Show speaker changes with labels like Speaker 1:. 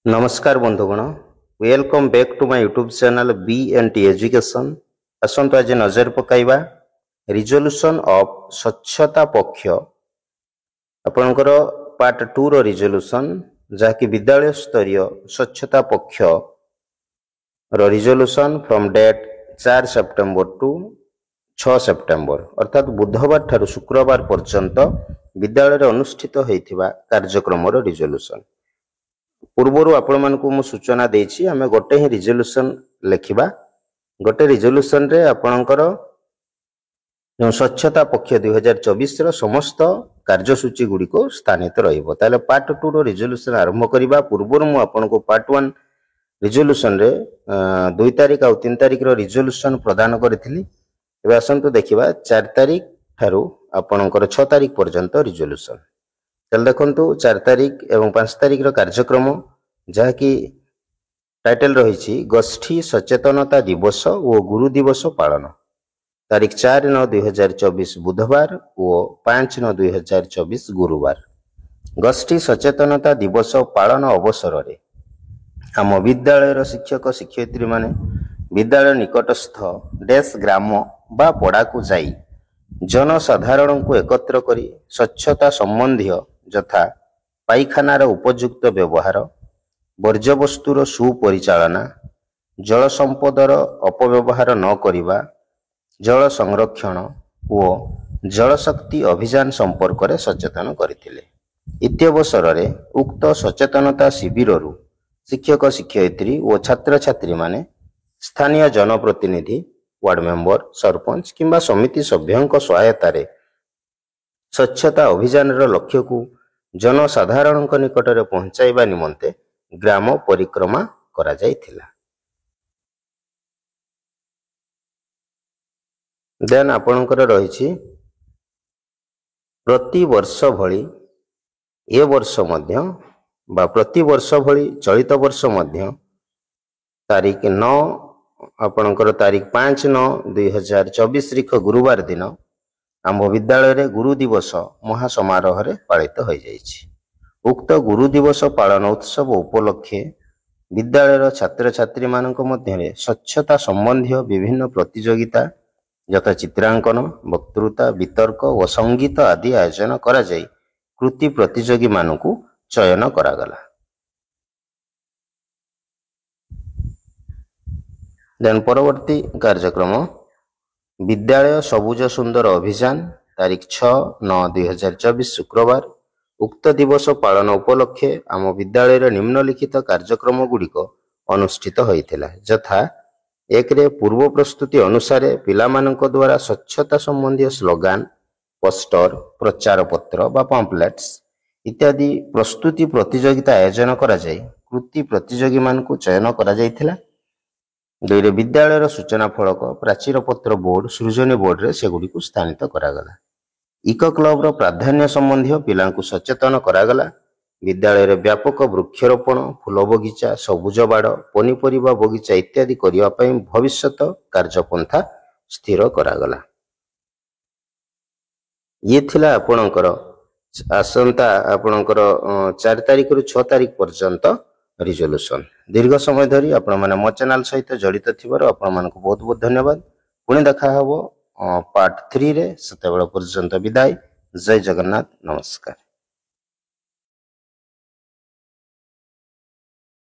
Speaker 1: नमस्कार बंधुगण welcome back to my YouTube channel B and T education. आसंतु आज नजर पकाइबा रिजोल्यूशन ऑफ स्वच्छता पक्ष आपणकर पार्ट 2 रो रिजोल्यूशन जहाँकि विद्यालय स्तरीय स्वच्छता पक्ष रो resolution from date 4 September to 6 September अर्थात बुधवार ठारू शुक्रवार पर्यंत विद्यालय अनुष्ठित होइथिबा कार्यक्रम रो रिजोल्यूशन पूर्वर आपण मानकु मु सूचना देछि आमे गोटे ही रिजोल्यूशन लेखिबा गोटे रिजोल्यूशन रे आपणकर जो स्वच्छता पक्ष 2024 रो समस्त कार्यसूची गुडी को स्थानित रहइबो। ताले पार्ट 2 रो रिजोल्यूशन आरंभ करिबा पूर्वर मु आपनको पार्ट 1 रिजोल्यूशन रे 2 तारिख आ 3 तारिख रो रिजोल्यूशन प्रदान करथिली। एबे आसंतु देखिबा 4 तारिख थारु आपणकर 6 तारिख पर्यंत रिजोल्यूशन। चल देखंतु 4 तारिख एवं 5 तारिख रो कार्यक्रम जहाँकि टाइटल रही गोष्ठी सचेतनता दिवस और गुरु दिवस पालन तारीख 4/9/2024 बुधवार और 5/9/2024 गुरुवार। गोष्ठी सचेतनता दिवस पालन अवसर रे आम विद्यालय शिक्षक शिक्षयित्री माने विद्यालय निकटस्थ डेस ग्राम बा पड़ा को जाई जनसाधारण को एकत्र करी स्वच्छता संबंधी यथा पाइखानार उपयुक्त व्यवहार वर्ज्यवस्तुर सुपरिचालना जल संपदर अपव्यवहार न करिबा जल संरक्षण और जल शक्ति अभियान संपर्क में सचेतन करथिले। इत्यवसर रे उक्त सचेतनता शिविररु शिक्षक शिक्षयित्री और छात्र छात्री माने स्थानीय जनप्रतिनिधि वार्ड मेंबर सरपंच किंबा समिति सभ्यों सहायता रे स्वच्छता अभियान लक्ष्य को जनसाधारण निकट में पहुंचाइबा निमंते ग्राम परिक्रमा करा जाइथिला। देन आपणकर रही प्रति वर्ष भली ए वर्ष मध्य बा प्रति वर्ष भली चलित वर्ष मध्य तारीख 9 आपणकर तारीख 5/9/2024 गुरुवार दिन आम विद्यालय रे गुरु दिवस महासमारोह रे पालित हो जाइछि। उक्त गुरु दिवस पालन उत्सव उपलक्षे विद्यालय छात्र छात्री मानक मध्य स्वच्छता संबंधी विभिन्न प्रतियोगिता यथा चित्रांकन वक्तृता वितर्क और संगीत आदि आयोजन करा जाई कृति प्रतियोगी मानकु चयन करागला। देन परवर्ती कार्यक्रम विद्यालय सबुज सुंदर अभियान तारीख 6/9/2024 शुक्रवार। उक्त दिवस पालन उपलक्षे आम विद्यालय निम्नलिखित कार्यक्रम गुड़िक अनुष्ठित होइथिला यथा एक रे पूर्व प्रस्तुति अनुसार पिलामानक द्वारा स्वच्छता संबंधी स्लोगान पोस्टर प्रचार पत्र बा पम्पलेट्स इत्यादि प्रस्तुति प्रतियोगिता आयोजन करा जाय कृति प्रतियोगी मानकु चयन करा जायथिला। 2 रे विद्यालय सूचना फलक प्राचीर पत्र बोर्ड सृजनी बोर्ड रे सेगुडी को स्थानित करागला। इको क्लब रो प्राधान्य संबंधी पिलांकु सचेतन करागला। विद्यालय रे व्यापक वृक्षरोपण फूल बगीचा सबुज बाड़ पनीपरिबा बगीचा इत्यादि करिवा पई भविष्यत कार्यपंथा स्थिर करागला। ये थिला आपणकर आसंता आपणकर 4 तारिख रु 6 तारिख पर्यंत रिजोल्यूशन। दीर्घ समय धरी आपण माने मो चैनल सहित जड़ित थिबार आपण मानकु बहुत बहुत धन्यवाद। पुणी देखा हबो पार्ट 3 रे। सेतेबेला पर्यंत विदाय। जय जगन्नाथ। नमस्कार।